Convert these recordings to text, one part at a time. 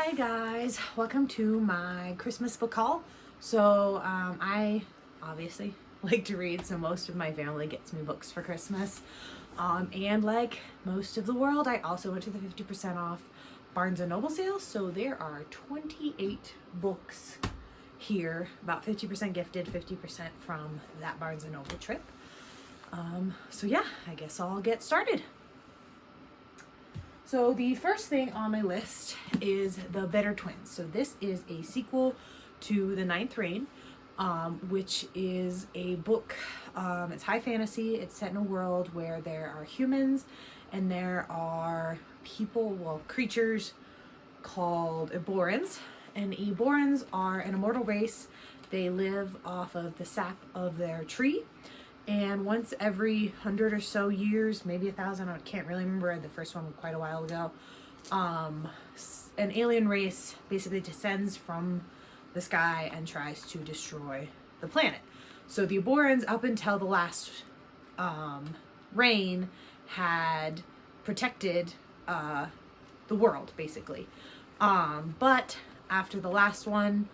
Hi guys, welcome to my Christmas book haul. So I obviously like to read, so most of my family gets me books for Christmas. And like most of the world, I also went to the 50% off Barnes & Noble sale. So there are 28 books here, about 50% gifted, 50% from that Barnes & Noble trip. So yeah, I guess I'll get started. So the first thing on my list is The Better Twins. So this is a sequel to The Ninth Reign, which is a book. It's high fantasy. It's set in a world where there are humans and there are people, well, creatures called Eborans. And Eborans are an immortal race. They live off of the sap of their tree. And once every 100 or so years, maybe 1,000, I can't really remember, I read the first one quite a while ago, an alien race basically descends from the sky and tries to destroy the planet. So the Eborans, up until the last reign, had protected the world, basically. But after the last one,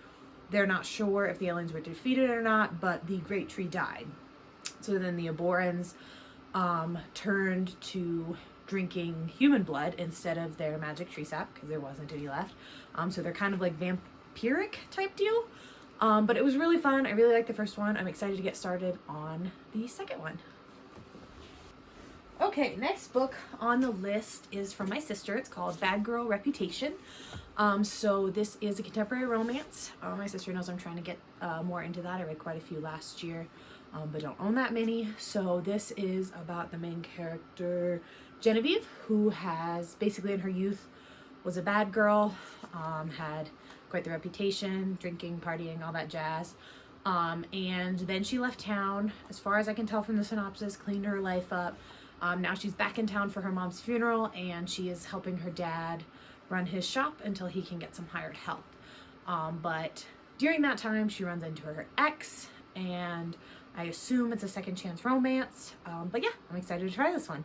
they're not sure if the aliens were defeated or not, but the Great Tree died. So then the Eborans turned to drinking human blood instead of their magic tree sap, because there wasn't any left. So they're kind of like vampiric type deal. But it was really fun. I really liked the first one. I'm excited to get started on the second one. Okay, next book on the list is from my sister. It's called Bad Girl Reputation. So this is a contemporary romance. My sister knows I'm trying to get more into that. I read quite a few last year, but don't own that many. So this is about the main character, Genevieve, who has basically in her youth was a bad girl, had quite the reputation, drinking, partying, all that jazz. And then she left town, as far as I can tell from the synopsis, cleaned her life up. Now she's back in town for her mom's funeral, and she is helping her dad run his shop until he can get some hired help. But during that time, she runs into her ex, and I assume it's a second chance romance. But yeah, I'm excited to try this one.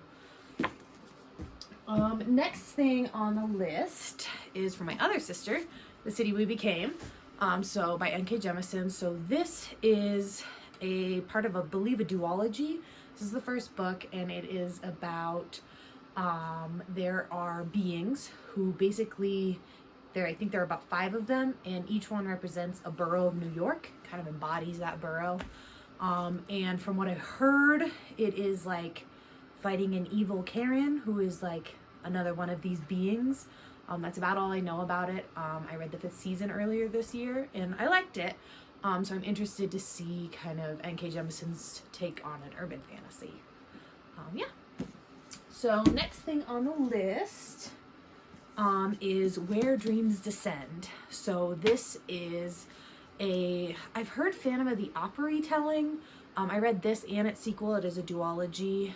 Next thing on the list is from my other sister, The City We Became, so by N.K. Jemisin. So this is a part of, I believe, a duology. This is the first book, and it is about there are beings who basically, I think there are about 5 of them, and each one represents a borough of New York, kind of embodies that borough. And from what I heard, it is like fighting an evil Karen, who is like another one of these beings. That's about all I know about it. I read the 5th season earlier this year, and I liked it. So I'm interested to see kind of N.K. Jemisin's take on an urban fantasy. Yeah. So next thing on the list is Where Dreams Descend. So this is I've heard Phantom of the Opera retelling. I read this and its sequel. It is a duology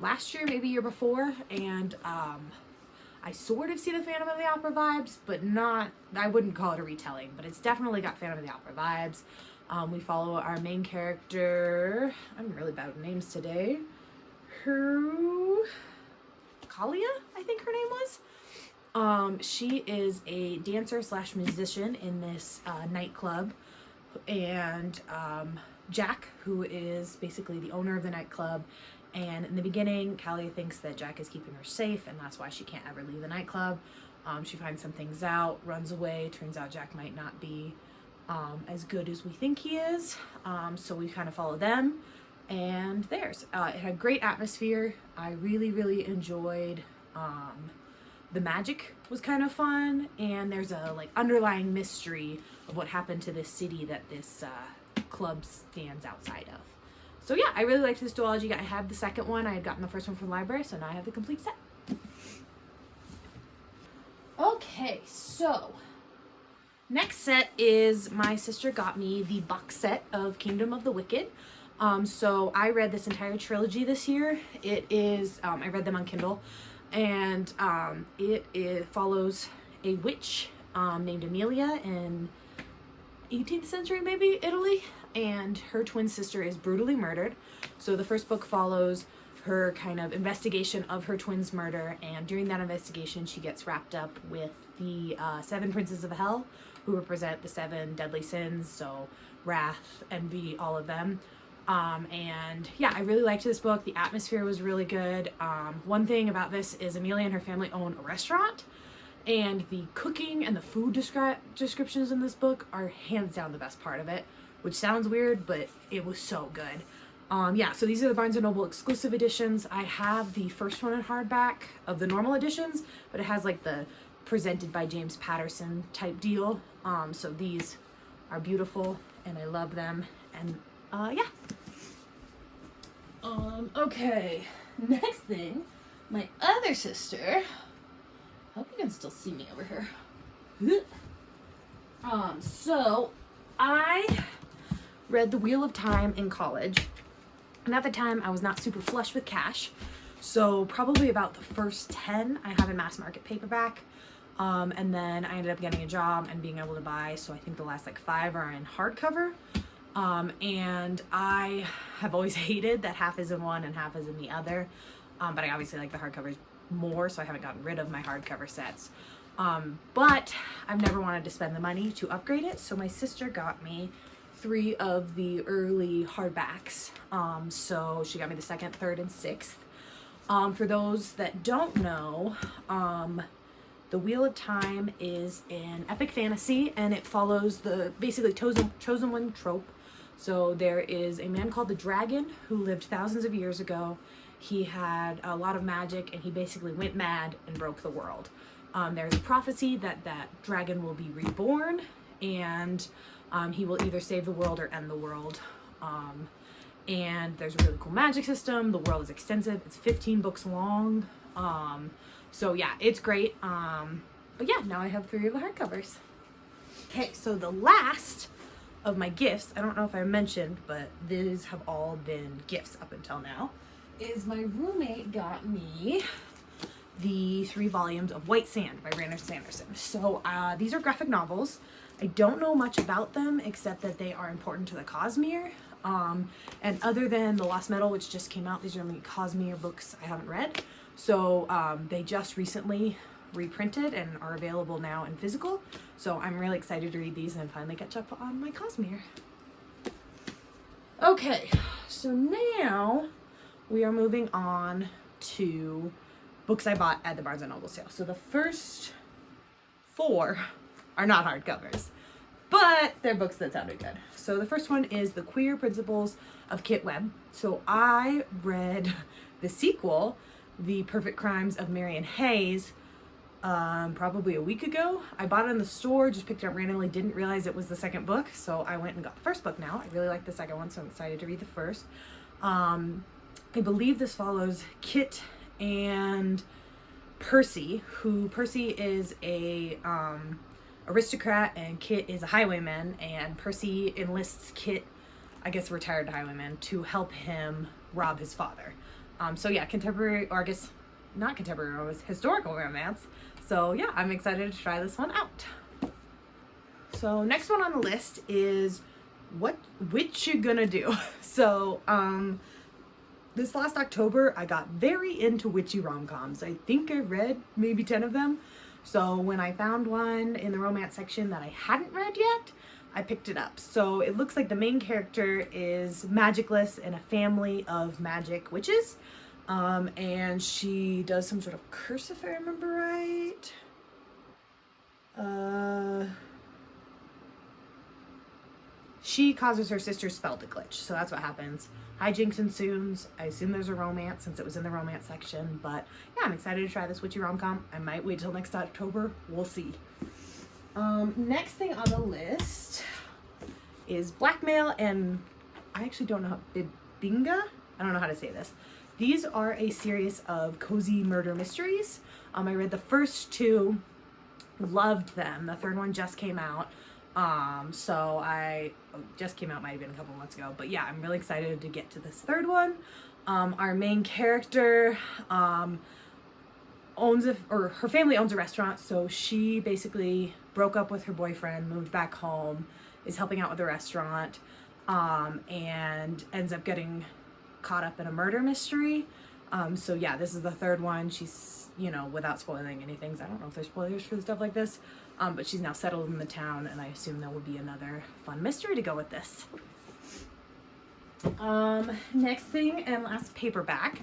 last year, maybe year before, and I sort of see the Phantom of the Opera vibes, but not, I wouldn't call it a retelling, but it's definitely got Phantom of the Opera vibes. We follow our main character, I'm really bad with names today, Kalia, I think her name was. She is a dancer slash musician in this nightclub, and Jack, who is basically the owner of the nightclub, and in the beginning, Kalia thinks that Jack is keeping her safe, and that's why she can't ever leave the nightclub. She finds some things out, runs away. Turns out Jack might not be as good as we think he is. So we kind of follow them and theirs. It had great atmosphere. I really, really enjoyed the magic was kind of fun, and there's a like underlying mystery of what happened to this city that this club stands outside of. So yeah, I really liked this duology. I had the second one. I had gotten the first one from the library, so now I have the complete set. Okay, so next set is my sister got me the box set of Kingdom of the Wicked. So I read this entire trilogy this year. It is, I read them on Kindle, and it follows a witch named Amelia in 18th century, maybe, Italy, and her twin sister is brutally murdered. So the first book follows her kind of investigation of her twins' murder, and during that investigation she gets wrapped up with the 7 princes of hell, who represent the 7 deadly sins, so wrath, envy, all of them. And yeah, I really liked this book. The atmosphere was really good. One thing about this is Amelia and her family own a restaurant, and the cooking and the food descriptions in this book are hands down the best part of it, which sounds weird, but it was so good. Yeah, so these are the Barnes & Noble exclusive editions. I have the first one in hardback of the normal editions, but it has like the presented by James Patterson type deal. So these are beautiful and I love them, and yeah. Okay, next thing, my other sister, hope you can still see me over here. So I read The Wheel of Time in college, and at the time I was not super flush with cash, so probably about the first 10 I have in mass market paperback, and then I ended up getting a job and being able to buy, so I think the last like 5 are in hardcover. And I have always hated that half is in one and half is in the other, but I obviously like the hardcovers more, so I haven't gotten rid of my hardcover sets. But I've never wanted to spend the money to upgrade it, so my sister got me 3 of the early hardbacks. So she got me the 2nd, 3rd, and 6th. For those that don't know, The Wheel of Time is an epic fantasy, and it follows the basically chosen one trope. So there is a man called the Dragon who lived thousands of years ago. He had a lot of magic, and he basically went mad and broke the world. There's a prophecy that that dragon will be reborn, and he will either save the world or end the world. And there's a really cool magic system. The world is extensive. It's 15 books long. So yeah, it's great. But yeah, now I have 3 of the hardcovers. Okay, so the last of my gifts, I don't know if I mentioned, but these have all been gifts up until now, is my roommate got me the 3 volumes of White Sand by Brandon Sanderson. So these are graphic novels. I don't know much about them except that they are important to the Cosmere. And other than The Lost Metal, which just came out, these are only Cosmere books I haven't read. So they just recently reprinted and are available now in physical. So I'm really excited to read these and finally catch up on my Cosmere. Okay, so now we are moving on to books I bought at the Barnes & Noble sale. So the first 4 are not hardcovers, but they're books that sounded good. So the first one is The Queer Principles of Kit Webb. So I read the sequel, The Perfect Crimes of Marion Hayes, probably a week ago. I bought it in the store, just picked it up randomly, didn't realize it was the 2nd book, so I went and got the 1st book now. I really like the 2nd one, so I'm excited to read the 1st. I believe this follows Kit and Percy, who Percy is a aristocrat and Kit is a highwayman, and Percy enlists Kit, I guess retired highwayman, to help him rob his father. So yeah, contemporary, or I guess not contemporary, it was historical romance. So yeah, I'm excited to try this one out. So next one on the list is What Witcha Gonna Do? So this last October I got very into witchy rom-coms. I think I read maybe 10 of them. So when I found one in the romance section that I hadn't read yet, I picked it up. So it looks like the main character is magicless in a family of magic witches. And she does some sort of curse, if I remember right. She causes her sister's spell to glitch, so that's what happens. Hijinks ensues. I assume there's a romance since it was in the romance section, but yeah, I'm excited to try this witchy rom-com. I might wait till next October. We'll see. Next thing on the list is Blackmail, and I actually don't know how, Bibingka? I don't know how to say this. These are a series of cozy murder mysteries. I read the first 2, loved them. The 3rd one just came out. Just came out, might have been a couple months ago, but yeah, I'm really excited to get to this 3rd one. Our main character, her family owns a restaurant, so she basically broke up with her boyfriend, moved back home, is helping out with the restaurant, and ends up getting caught up in a murder mystery. So yeah, this is the third one. She's, you know, without spoiling anything, I don't know if there's spoilers for stuff like this, but she's now settled in the town, and I assume there will be another fun mystery to go with this. Next thing and last paperback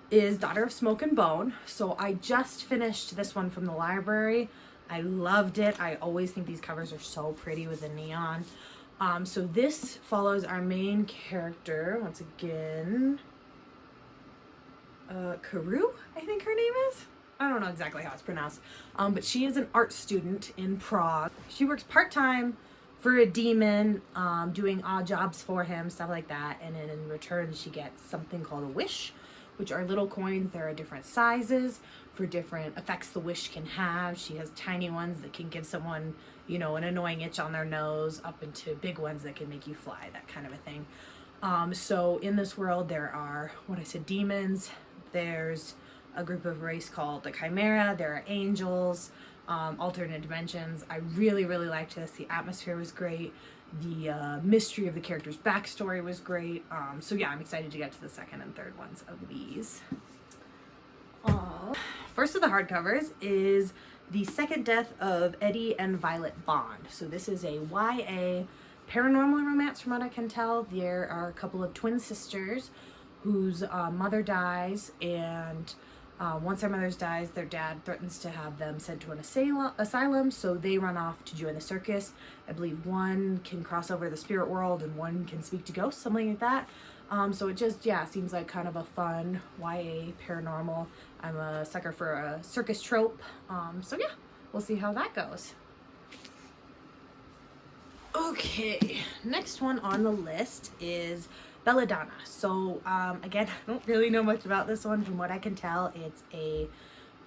is Daughter of Smoke and Bone. So I just finished this one from the library. I loved it. I always think these covers are so pretty with the neon. So this follows our main character, once again, Karu, I think her name is. I don't know exactly how it's pronounced, but she is an art student in Prague. She works part-time for a demon, doing odd jobs for him, stuff like that, and then in return she gets something called a wish, which are little coins. There are different sizes for different effects the wish can have. She has tiny ones that can give someone, you know, an annoying itch on their nose, up into big ones that can make you fly, that kind of a thing. So in this world there are, what I said, demons. There's a group of race called the Chimera. There are angels, alternate dimensions. I really liked this. The atmosphere was great. The mystery of the character's backstory was great. So yeah, I'm excited to get to the second and third ones of these. First of the hardcovers is The Second Death of Edie and Violet Bond. So this is a YA paranormal romance from what I can tell. There are a couple of twin sisters whose mother dies, and once their mother dies, their dad threatens to have them sent to an asylum, so they run off to join the circus. I believe one can cross over the spirit world and one can speak to ghosts, something like that. So it just, yeah, seems like kind of a fun YA paranormal. I'm a sucker for a circus trope, so yeah, we'll see how that goes. Okay, next one on the list is Belladonna. So again, I don't really know much about this one. From what I can tell, it's a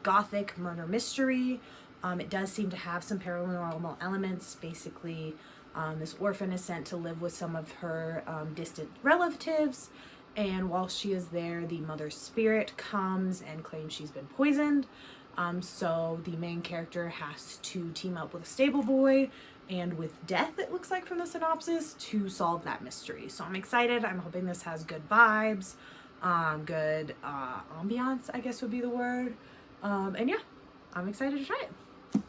gothic murder mystery. It does seem to have some paranormal elements. Basically, this orphan is sent to live with some of her distant relatives, and while she is there, the mother's spirit comes and claims she's been poisoned. So the main character has to team up with a stable boy and with Death, it looks like from the synopsis, to solve that mystery. So I'm excited. I'm hoping this has good vibes, good ambiance, I guess would be the word. And yeah, I'm excited to try it.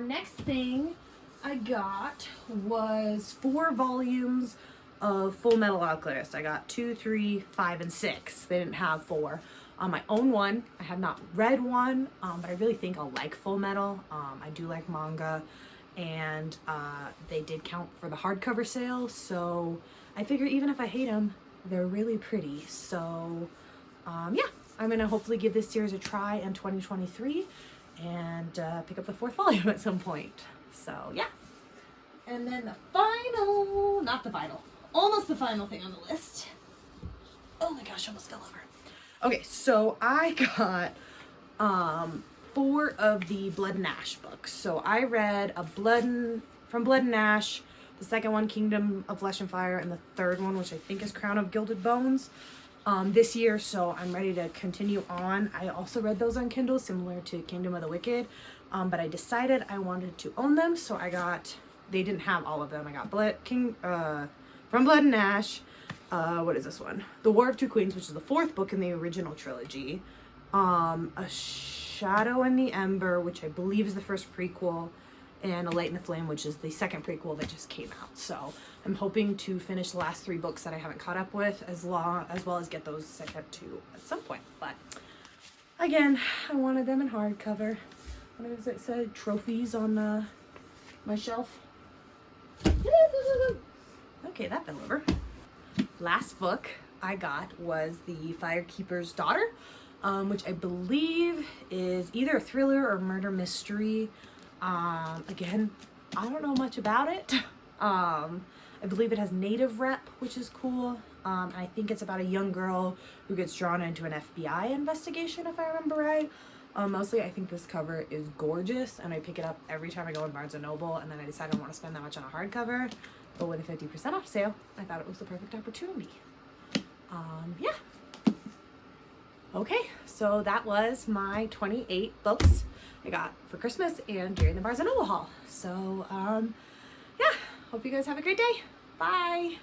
Next thing I got was 4 volumes of Full Metal Alchemist. I got 2, 3, 5, and 6. They didn't have 4. I own one. I have not read one, but I really think I'll like Full Metal. I do like manga, and they did count for the hardcover sale, so I figure even if I hate them, they're really pretty. So yeah, I'm gonna hopefully give this series a try in 2023 and pick up the 4th volume at some point. So yeah. And then the final, not the final, almost the final thing on the list. Oh my gosh, almost fell over. Okay, so I got 4 of the Blood and Ash books. So I read from Blood and Ash, the second one, Kingdom of Flesh and Fire, and the third one, which I think is Crown of Gilded Bones, this year. So I'm ready to continue on. I also read those on Kindle, similar to Kingdom of the Wicked, but I decided I wanted to own them, so I got, they didn't have all of them. I got From Blood and Ash, what is this one? The War of Two Queens, which is the 4th book in the original trilogy. A Shadow in the Ember, which I believe is the first prequel, and A Light in the Flame, which is the second prequel that just came out. So I'm hoping to finish the last 3 books that I haven't caught up with, as well as get those second 2 at some point. But again, I wanted them in hardcover. What does it say? Trophies on my shelf. Okay, that fell over. Last book I got was The Firekeeper's Daughter, which I believe is either a thriller or murder mystery. Again, I don't know much about it. I believe it has native rep, which is cool. I think it's about a young girl who gets drawn into an FBI investigation, if I remember right. Mostly, I think this cover is gorgeous, and I pick it up every time I go in Barnes & Noble, and then I decide I don't want to spend that much on a hardcover. But with a 50% off sale, I thought it was the perfect opportunity. Yeah. Okay, so that was my 28 books I got for Christmas and during the Barnes & Noble haul. So, yeah, hope you guys have a great day. Bye!